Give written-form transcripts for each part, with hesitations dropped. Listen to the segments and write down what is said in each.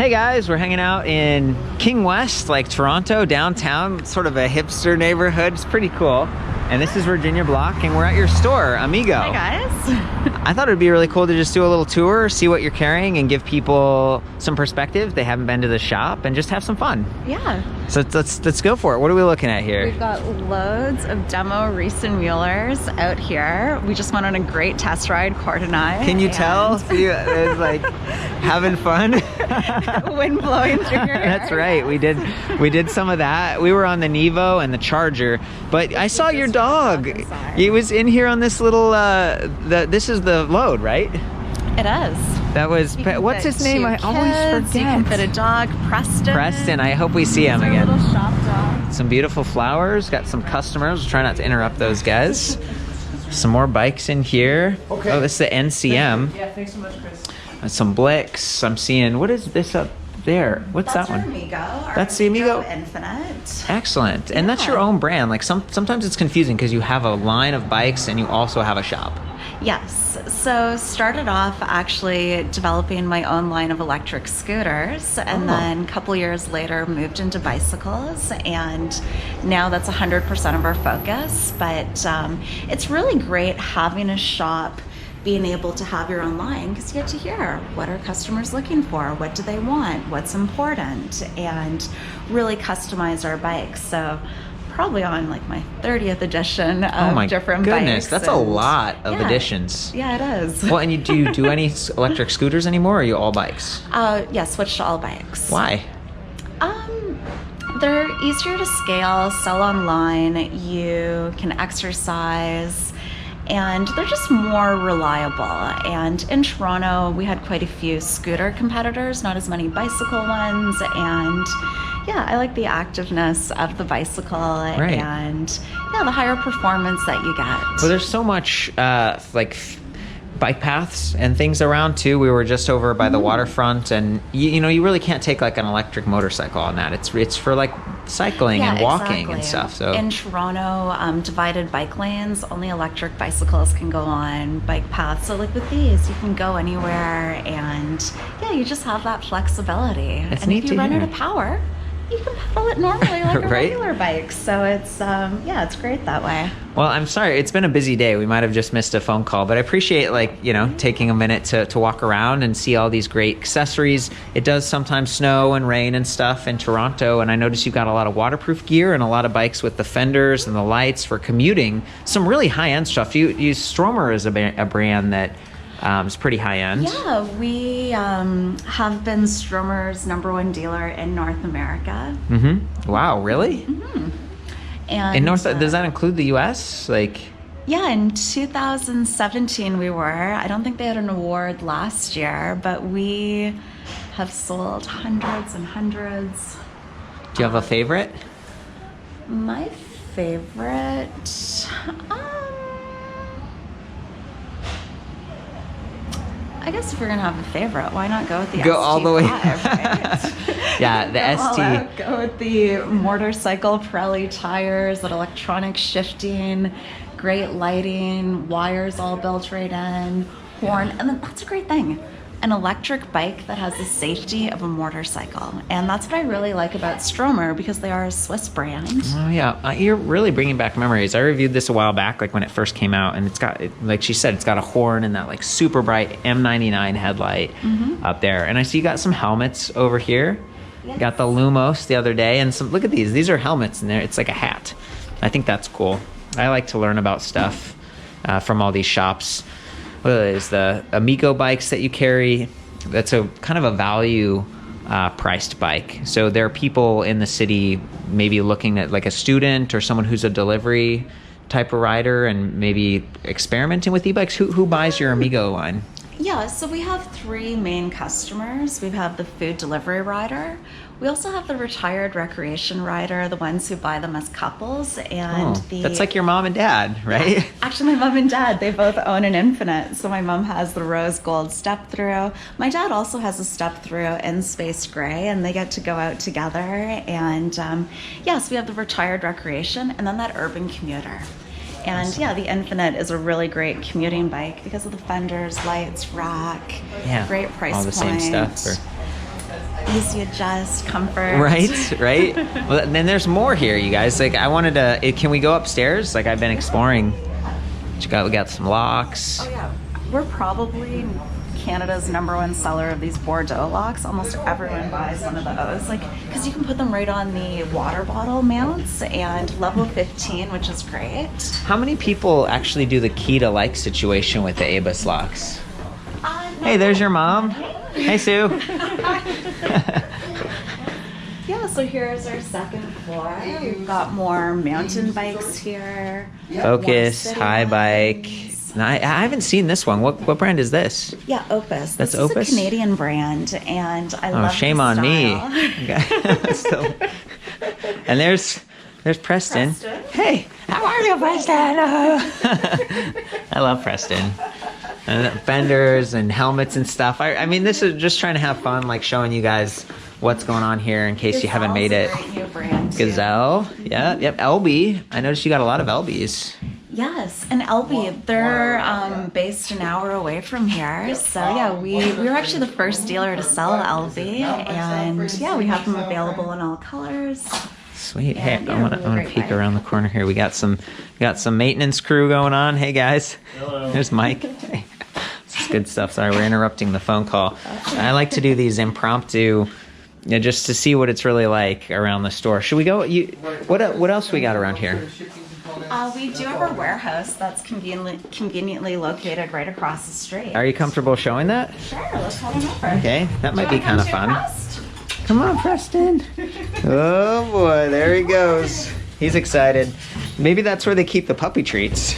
Hey guys, we're hanging out in King West, like Toronto, downtown, sort of a hipster neighborhood. It's pretty cool. And this is Virginia Block, and we're at your store, Amego. Hi guys. I thought it would be really cool to just do a little tour, see what you're carrying, and give people some perspective. They haven't been to the shop, and just have some fun. Yeah. So let's go for it. What are we looking at here? We've got loads of demo Riese Müllers out here. We just went on a great test ride, Cord and I. Can you tell? See, it was like having fun. Wind blowing through your hair. That's right. We did some of that. We were on the Nevo and the Charger, but I saw your dog. He was in here on this little. This is the load, right? It is. That was. What's his name? I always forget. You can fit a dog, Preston. Preston. I hope we see him again. Little shop dog. Some beautiful flowers. Got some customers. We'll try not to interrupt those guys. Some more bikes in here. Okay. Oh, this is the NCM. Yeah, thanks so much, Chris. Some Blicks. I'm seeing. What is this up there? What's that one? That's the Amego Infinite. Excellent. And that's your own brand. Like sometimes it's confusing because you have a line of bikes and you also have a shop. Yes. So started off actually developing my own line of electric scooters, and then a couple years later moved into bicycles, and now that's 100% of our focus. But it's really great having a shop, being able to have your own line, because you get to hear what are customers looking for, what do they want, what's important, and really customize our bikes. So probably on like my 30th edition of different bikes. Oh my goodness, that's a lot of editions. Yeah, it is. Well, and do you do any electric scooters anymore, or are you all bikes? Yeah, switched to all bikes. Why? They're easier to scale, sell online, you can exercise, and they're just more reliable. And in Toronto, we had quite a few scooter competitors, not as many bicycle ones, and yeah, I like the activeness of the bicycle and the higher performance that you get. Well, there's so much like bike paths and things around too. We were just over by the waterfront, and you know, you really can't take like an electric motorcycle on that. It's for like cycling and walking and stuff. So in Toronto, divided bike lanes, only electric bicycles can go on bike paths. So like with these, you can go anywhere, and you just have that flexibility. It's and neat if you to run hear. out of power, you can pedal it normally like a regular bike. So it's it's great that way. Well, I'm sorry, it's been a busy day. We might have just missed a phone call, but I appreciate taking a minute to walk around and see all these great accessories. It does sometimes snow and rain and stuff in Toronto, and I noticed you've got a lot of waterproof gear and a lot of bikes with the fenders and the lights for commuting. Some really high-end stuff. Stromer is a brand that it's pretty high end. Yeah, we have been Stromer's #1 dealer in North America. Mm-hmm. Wow, really? Mm-hmm. And in North, does that include the U.S.? Yeah, in 2017 we were. I don't think they had an award last year, but we have sold hundreds and hundreds. Do you have a favorite? My favorite. I guess if we're gonna have a favorite, why not go with the ST5, all the way. Right? Yeah, the ST. Go with the motorcycle Pirelli tires, that electronic shifting, great lighting, wires all built right in, horn, and then that's a great thing. An electric bike that has the safety of a motorcycle. And that's what I really like about Stromer, because they are a Swiss brand. Oh yeah, you're really bringing back memories. I reviewed this a while back, like when it first came out, and it's got, like she said, it's got a horn and that like super bright M99 headlight up there. And I see you got some helmets over here. Yes. Got the Lumos the other day, and look at these. These are helmets in there. It's like a hat. I think that's cool. I like to learn about stuff from all these shops. What is the Amego bikes that you carry? That's a kind of a value priced bike. So there are people in the city maybe looking at like a student or someone who's a delivery type of rider and maybe experimenting with e-bikes. Who buys your Amego line? Yeah, so we have 3 main customers. We have the food delivery rider. We also have the retired recreation rider, the ones who buy them as couples. And that's like your mom and dad, right? Yeah. Actually, my mom and dad, they both own an Infinite. So my mom has the rose gold step through. My dad also has a step through in space gray, and they get to go out together. And so we have the retired recreation and then that urban commuter. And the Infinite is a really great commuting bike because of the fenders, lights, rack, great price point. All the same stuff. easy adjust, comfort. Right, right. Well, and then there's more here, you guys. Like, I wanted to. Can we go upstairs? Like, I've been exploring. We got some locks. Oh yeah, we're probably Canada's #1 seller of these Bordeaux locks. Almost everyone buys one of those, like, because you can put them right on the water bottle mounts and level 15, which is great. How many people actually do the key to like situation with the Abus locks? Hey, there's your mom. Hey, Sue. Yeah, so here's our second floor. We've got more mountain bikes here. Focus, more city Haibike. ones. No, I haven't seen this one. What brand is this? Yeah, Opus. That's this Opus? is a Canadian brand, and I love Shame the on me. style. Okay. Still. And there's Preston. Hey, how are you, Preston? I love Preston. And fenders and helmets and stuff. I mean, this is just trying to have fun, like showing you guys what's going on here in case you haven't made it. Gazelle's a great new brand, too. Gazelle. Yeah, yep. Elby. I noticed you got a lot of Elbys. Yes, and Elby, they're based an hour away from here. So yeah, we were actually the first dealer to sell Elby, and yeah, we have them available in all colors. Sweet. Yeah, Hey, yeah, I want really to great peek bike. around the corner here. We got some maintenance crew going on. Hey guys. Hello. There's Mike. Hey. This is good stuff. Sorry, we're interrupting the phone call. I like to do these impromptu, just to see what it's really like around the store. Should we go? What else we got around here? We do have our warehouse that's conveniently located right across the street. Are you comfortable showing that? Sure, let's head on over. Okay, that might be Do you wanna kind of come fun. to Crest? Come on, Preston. Oh boy, there he goes. He's excited. Maybe that's where they keep the puppy treats.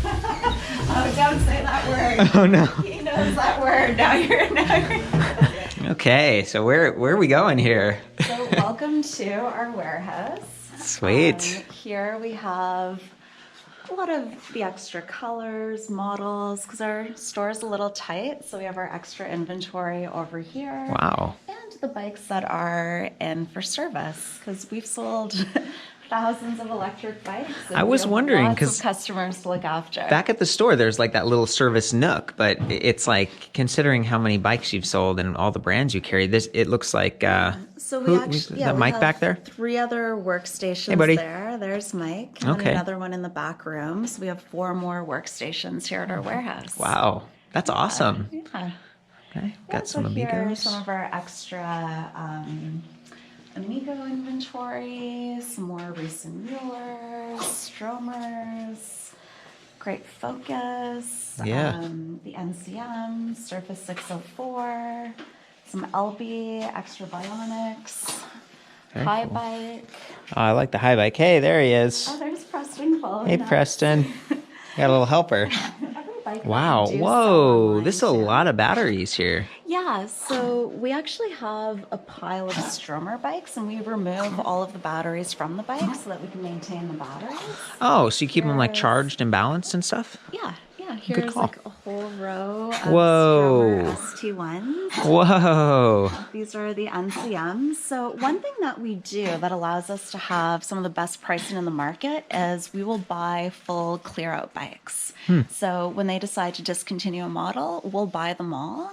Oh, don't say that word. Oh no. He knows that word. Now you're. Okay, so where are we going here? So welcome to our warehouse. Sweet. Here we have a lot of the extra colors, models, because our store is a little tight, so we have our extra inventory over here. Wow. And the bikes that are in for service, because we've sold thousands of electric bikes. And I was we have wondering, lots 'cause of customers to look after. Back at the store, there's like that little service nook, but it's like, considering how many bikes you've sold and all the brands you carry, it looks like. So we who- actually, is yeah, that we Mike have back there? 3 other workstations Hey, buddy. there. There's Mike. And Okay. another one in the back room. So we have 4 more workstations here at our warehouse. Wow, that's awesome. Yeah. Okay, Yeah, got some so here are Amigos. some of our extra Amego inventory, some more Riese Müller, Stromers, great Focus, Yeah. the NCM, Surface 604, some Elby, extra Bionics, Very cool. Haibike. Oh, I like the Haibike. Hey, there he is. Oh, there's Preston following Hey, us. Preston. Got a little helper. Every bike that Wow. we do sell Whoa. online, This is a too. lot of batteries here. Yeah, so we actually have a pile of Stromer bikes, and we remove all of the batteries from the bike so that we can maintain the batteries. Oh, so you keep them like Here's- charged and balanced and stuff? Yeah. Here's call. like a whole row of Whoa. Stromer ST1s. Whoa. These are the NCMs. So one thing that we do that allows us to have some of the best pricing in the market is we will buy full clear out bikes. So when they decide to discontinue a model, we'll buy them all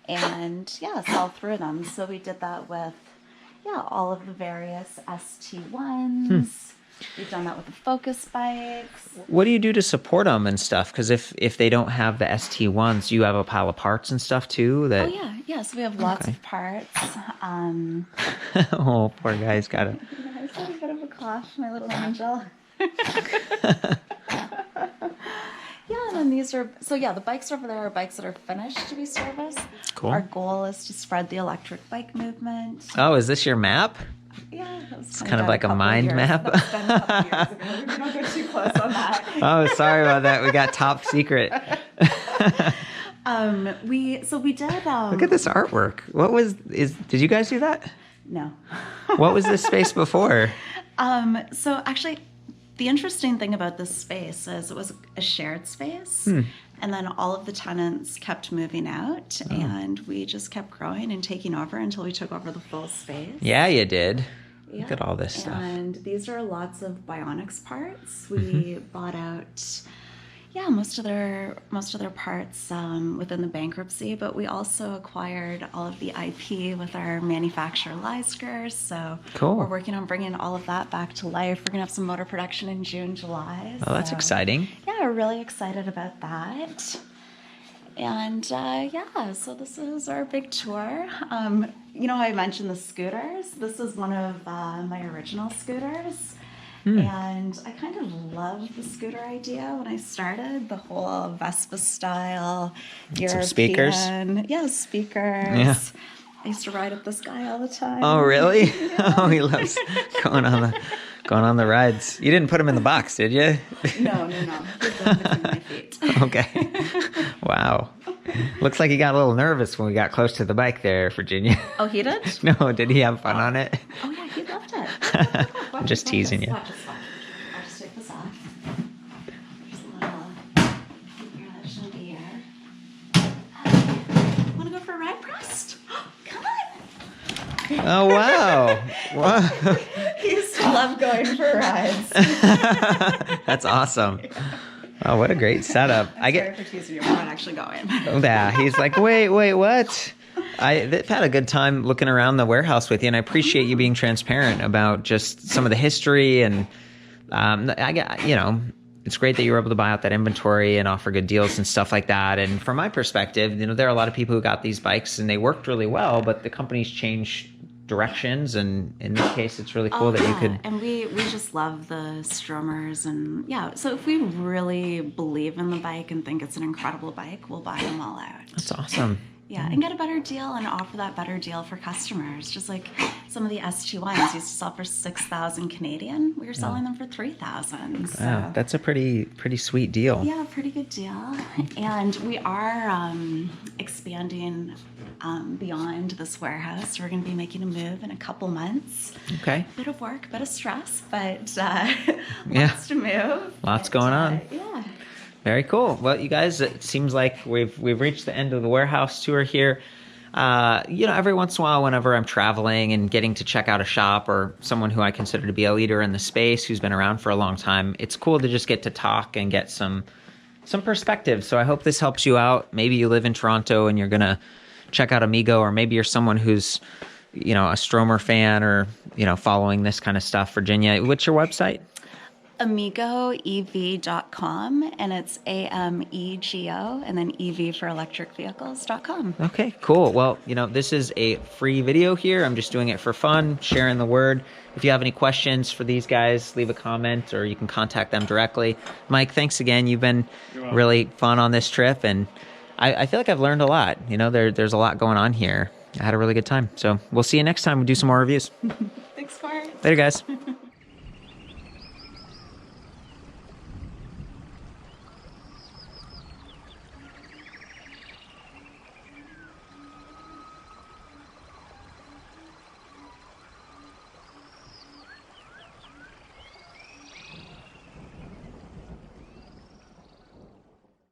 and sell through them. So we did that with all of the various ST1s. We've done that with the Focus bikes. What do you do to support them and stuff? Because if they don't have the ST1s, you have a pile of parts and stuff too. That Oh yeah. So we have lots Okay. of parts. Oh, poor guy's got it. I just had a bit of a cough, my little angel. And then these are the bikes over there are bikes that are finished to be serviced. Cool. Our goal is to spread the electric bike movement. Oh, is this your map? Yeah, it's kind of like a mind map. That's been a couple years ago. We don't go too close on that. Oh, sorry about that. We got top secret. We did. Look at this artwork. Did you guys do that? No. What was this space before? So actually, the interesting thing about this space is it was a shared space, and then all of the tenants kept moving out, and we just kept growing and taking over until we took over the full space. Yeah, you did. Yeah. Look at all this stuff. And these are lots of Bionics parts. We bought out, Yeah, most of their parts within the bankruptcy, but we also acquired all of the IP with our manufacturer Leisker. So Cool. we're working on bringing all of that back to life. We're gonna have some motor production in June, July. Oh, that's exciting. Yeah, we're really excited about that. And so this is our big tour. I mentioned the scooters. This is one of my original scooters. And I kind of loved the scooter idea when I started, the whole Vespa style, European. Some speakers? Yeah, speakers. Yeah. I used to ride up this guy all the time. Oh, really? Oh, he loves going on the rides. You didn't put him in the box, did you? No. He's between my feet. Okay. Wow. Looks like he got a little nervous when we got close to the bike there, Virginia. Oh, he did? No, did he have fun on it? Oh, yeah, he loved it. I'm just teasing you. Watch this. I'll just take this off. Just a little. Here, that shouldn't be here. Want to go for a ride, Prest? Come on. Oh, wow. Wow. He used to love going for rides. That's awesome. Oh, what a great setup. Sorry for teasing you. We're not actually going. Oh, yeah. He's like, wait, what? I've had a good time looking around the warehouse with you, and I appreciate you being transparent about just some of the history. And it's great that you were able to buy out that inventory and offer good deals and stuff like that. And from my perspective, there are a lot of people who got these bikes and they worked really well, but the company's changed directions, and in this case it's really cool that you could. And we just love the Stromers, and so if we really believe in the bike and think it's an incredible bike, we'll buy them all out. That's awesome. Yeah, and get a better deal and offer that better deal for customers. Just like some of the ST1s used to sell for 6,000 Canadian, we were selling them for 3,000. So. Wow, that's a pretty sweet deal. Yeah, pretty good deal. And we are expanding beyond this warehouse. We're going to be making a move in a couple months. Okay. Bit of work, bit of stress, but lots to move. Lots going on. Yeah. Very cool. Well, you guys, it seems like we've reached the end of the warehouse tour here. Every once in a while, whenever I'm traveling and getting to check out a shop or someone who I consider to be a leader in the space who's been around for a long time, it's cool to just get to talk and get some perspective. So I hope this helps you out. Maybe you live in Toronto and you're going to check out Amego, or maybe you're someone who's, a Stromer fan or, following this kind of stuff. Virginia, what's your website? AmegoEV.com, and it's AMEGO, and then EV for ElectricVehicles.com. Okay, cool. Well, this is a free video here. I'm just doing it for fun, sharing the word. If you have any questions for these guys, leave a comment, or you can contact them directly. Mike, thanks again. You've been really fun on this trip, and I feel like I've learned a lot. There's a lot going on here. I had a really good time. So we'll see you next time. We'll do some more reviews. Thanks, Mark. Later, guys.